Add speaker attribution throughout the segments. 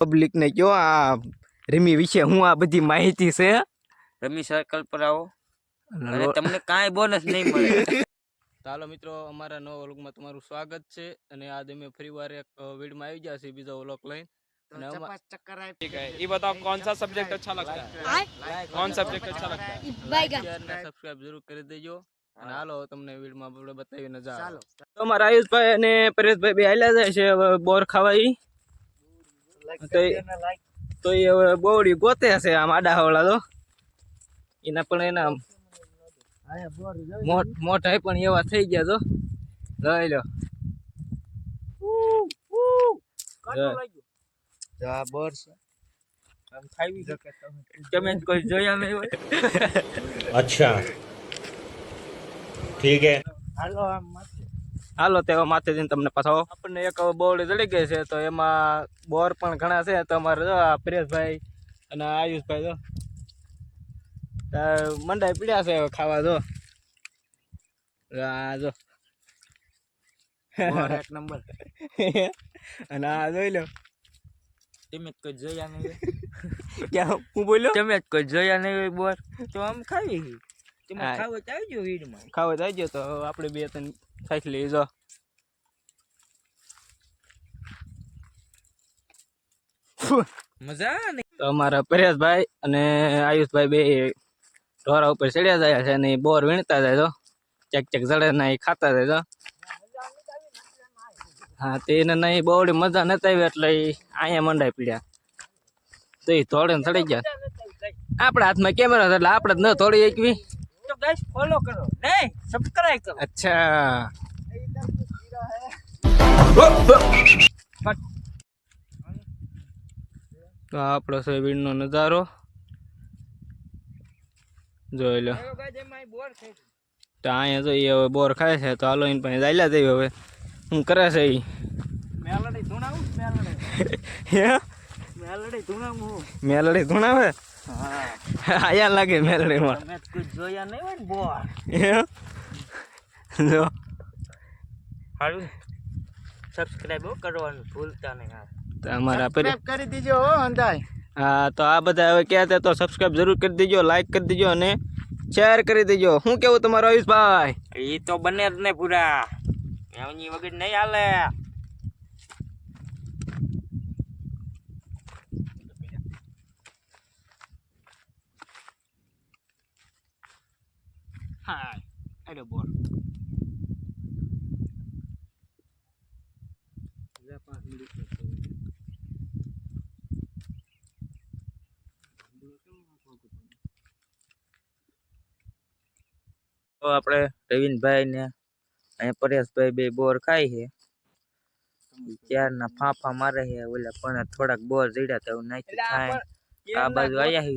Speaker 1: Public ને કયો આ રમી વિશે હું આ બધી માહિતી છે
Speaker 2: રમી સર્કલ પર આવો અને તમને કાંઈ બોનસ નહીં મળે.
Speaker 1: ચાલો મિત્રો, અમારા નવા વ્લોગમાં તમારું સ્વાગત છે અને આજ અમે ફરીવાર એક વીડિયોમાં આવી ગયા છીએ બીજો વ્લોગ લઈને.
Speaker 3: ठीक है, ये बताओ कौन सा सब्जेक्ट अच्छा लगता है? कौन सब्जेक्ट अच्छा लगता है?
Speaker 1: સબસ્ક્રાઇબ જરૂર કરી દેજો અને હાલો તમને વિડીયોમાં આપણે બતાવીને જાઓ. તો અમારા આયુષભાઈ અને પરેશભાઈ બે હાલ્યા જાય છે હવે બોર ખાવા. તો એ હવે બોવડી ગોતે છે આમ આડા હવળા તો એના પણ એના મોટા પણ એવા થઈ ગયા તો લઈ લો. બોર છે તમે કોઈ જોયા નહીં હોય.
Speaker 4: अच्छा ठीक है.
Speaker 1: હાલો તે માથે જઈને તમને પાછો આપણને એક બોવડી જડી ગઈ છે તો એમાં બોર પણ ઘણા છે. તો અમારે જો પરેશભાઈ અને આયુષભાઈ જો મંડાઈ પીડ્યા છે ખાવા. જો આ જો એક નંબર અને આ જોઈ લો.
Speaker 2: તમે કોઈ જોયા નહીં
Speaker 1: ક્યાં હું બોલ્યો?
Speaker 2: તમે કોઈ જોયા નહીં હોય બોર તો આમ ખાવી તમે ખાવો તો આવજો વીડમાં.
Speaker 1: ખાવા થઈ ગયો તો આપણે બે ત્રણ ખાઈ લઈએ. જો
Speaker 2: મજા નહીં.
Speaker 1: તો અમારા પરેશભાઈ અને આયુષભાઈ બે ઢોરા ઉપર ચડ્યા જાય છે અને બોર વીણતા જાય. તો ચેક ચેક જડે ને એ ખાતા જાય. તો હા તે એને નહીં બહુ મજા નતા આવી એટલે અહીંયા મંડાઈ પીડ્યા તો એ થોડે ને ચડી ગયા. આપણા હાથમાં કેમેરા એટલે આપણે જ ન થોડી એકવી.
Speaker 2: તો ગાઈસ ફોલો કરો નહીં સબસ્ક્રાઇબ કરો.
Speaker 1: અચ્છા તો આપણો સોયાબીનનો નજારો જોઈ લો. તો અહીંયા તો એ હવે બોર ખાય છે તો હાલો એને પાસે ચાલ્યા જઈએ. હવે શું કરે છે એ
Speaker 2: મેલડી ધૂણાવું મેલડી ધૂણાવું
Speaker 1: મેલડી ધૂણાવે.
Speaker 2: હા
Speaker 1: આયા લાગે મેલડીમાં.
Speaker 2: તમે કોઈ જોયા નહીં હોય ને બોર
Speaker 1: જો
Speaker 2: સારું સબસ્ક્રાઇબ કરવાનું ભૂલતા નહીં.
Speaker 1: અમારા
Speaker 2: કરી દીજો હો અંધાય.
Speaker 1: હા તો આ બધા હવે ક્યાં તો સબસ્ક્રાઇબ જરૂર કરી દેજો, લાઈક કરી દેજો અને શેર કરી દેજો. શું કેવું તમારો આયુષભાઈ?
Speaker 2: એ તો બને જ ને પૂરા એની વગર નહીં હાલે.
Speaker 1: હા અરે બોર
Speaker 2: તો આપણે રવિનભાઈ ને અહીંયા પરેશભાઈ બે બોર ખાય છે. ક્યારના ફાંફા મારે છે ઓલા પણ થોડાક બોર જડ્યા તો નાખી ખાય. આ બાજુ આયા છે.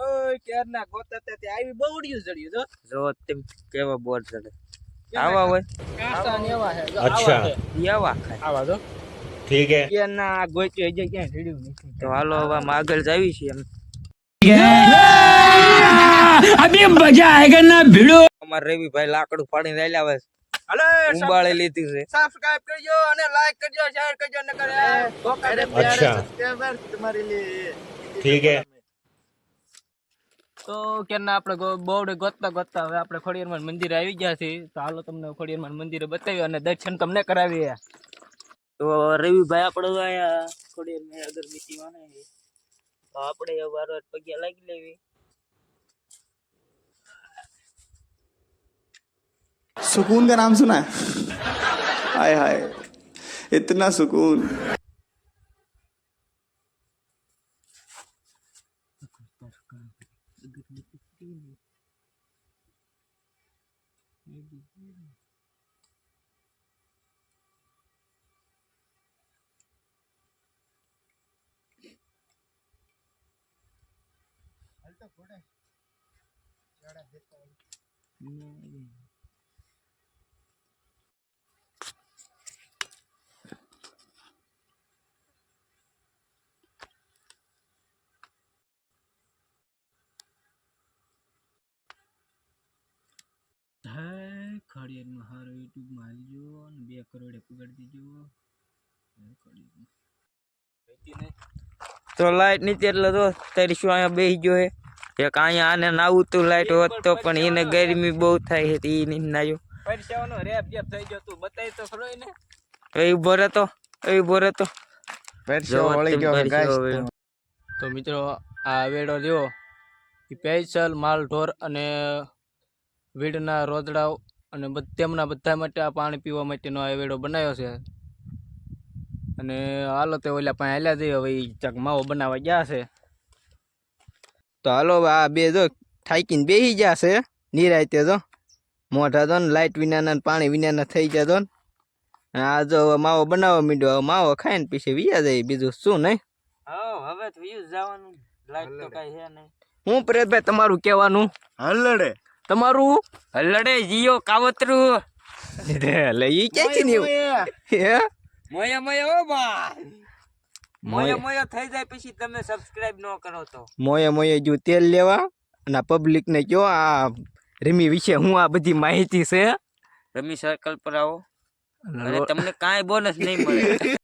Speaker 1: ઓય કેરના ગોતા તે આવી બહુડિયું જડ્યું.
Speaker 2: જો તેમ કેવા બોર જડે આવા હોય
Speaker 1: કાસા ને એવા છે.
Speaker 4: अच्छा
Speaker 2: ઈ આવા ખાય.
Speaker 1: આવા જો
Speaker 4: ठीक है.
Speaker 1: કેરના ગોચ્યો હજી ક્યાં જડ્યું નથી.
Speaker 2: તો હાલો હવે આમ આગળ જાવી છે. એમ
Speaker 4: अभी मजा आएगा ना भिड़ो.
Speaker 2: અમાર રવિભાઈ લાકડું પાડીને લઈ આવે છે.
Speaker 1: હાલો
Speaker 2: ઉંબાળી લીધી છે.
Speaker 1: સબસ્ક્રાઇબ કરજો અને લાઈક કરજો, શેર કરજો ને કરે.
Speaker 4: अच्छा
Speaker 1: તમારી लिए
Speaker 4: ठीक है.
Speaker 1: તો કેરના આપણે બોવડે ગોતતા ગોતતા હવે આપણે ખોડિયારમાં મંદિરે આવી ગયા છીએ. તો હાલો તમને ખોડિયારમાં મંદિરે બતાવી અને દર્શન તમને કરાવીએ.
Speaker 2: તો રવિભાઈ આપણે આયા ખોડિયારમાં અગરબત્તી વાને છે. તો આપણે વારો પગ્યા લાગી લેવી.
Speaker 5: सुकून का नाम सुना है? हाय हाय इतना सुकून.
Speaker 1: હા ખડિયારમાં હારો યુટ્યુબમાં હાલજો અને 2 કરોડે પગાડી દેજો. ખડિયારમાં
Speaker 2: તો લાઈટ નથી એટલે તો તારી શું અહીંયા બેસી ગયો હે એક અહીંયા આને નાવું તું લાઈટ હોત તો પણ એને ગરમી બહુ થાય છે એ નહીં નાયો
Speaker 1: પરસેવાનો રેપ જેપ થઈ ગયો તું બતાવી તો ખરો એને
Speaker 2: એ ઉભો રહેતો
Speaker 1: તો મિત્રો આ વેડો લ્યો એ સ્પેશિયલ માલ ઢોર અને વીડના રોદડાઓ અને તેમના બધા માટે આ પાણી પીવા માટેનો આ વેડો બનાવ્યો છે અને હાલો તે ઓલા પાસે હાલ્યા જઈએ હવે ઈ ચક માવો બનાવવા ગયા છે તો હાલો આ બે જો થાકીને બેસી ગયા છે નિરાયતે જો મોઢા તો ને લાઇટ વિનાના પાણી વિનાના થઈ ગયા તો આ જો માવો બનાવવા માંડ્યો માવો ખાઈને પછી વિયા જાય બીજું શું નહીં
Speaker 2: હવે તો યુઝ જવાનું લાઈટ તો કઈ છે નહીં
Speaker 1: હું પરેશભાઈ તમારું કહેવાનું
Speaker 5: હલડે
Speaker 1: તમારું
Speaker 2: હલડે જીઓ કાવતરું
Speaker 1: એટલે ઈ ક્યાંથી ને હે
Speaker 2: મોયા ઓ બા મોયા થઈ જાય પછી તમે સબસ્ક્રાઇબ ન કરો તો
Speaker 1: મોયે જો તેલ લેવા અને પબ્લિક ને કયો આ રમી વિશે હું આ બધી માહિતી છે
Speaker 2: રમી સર્કલ પર આવો અને તમને કાંઈ બોનસ નહીં મળે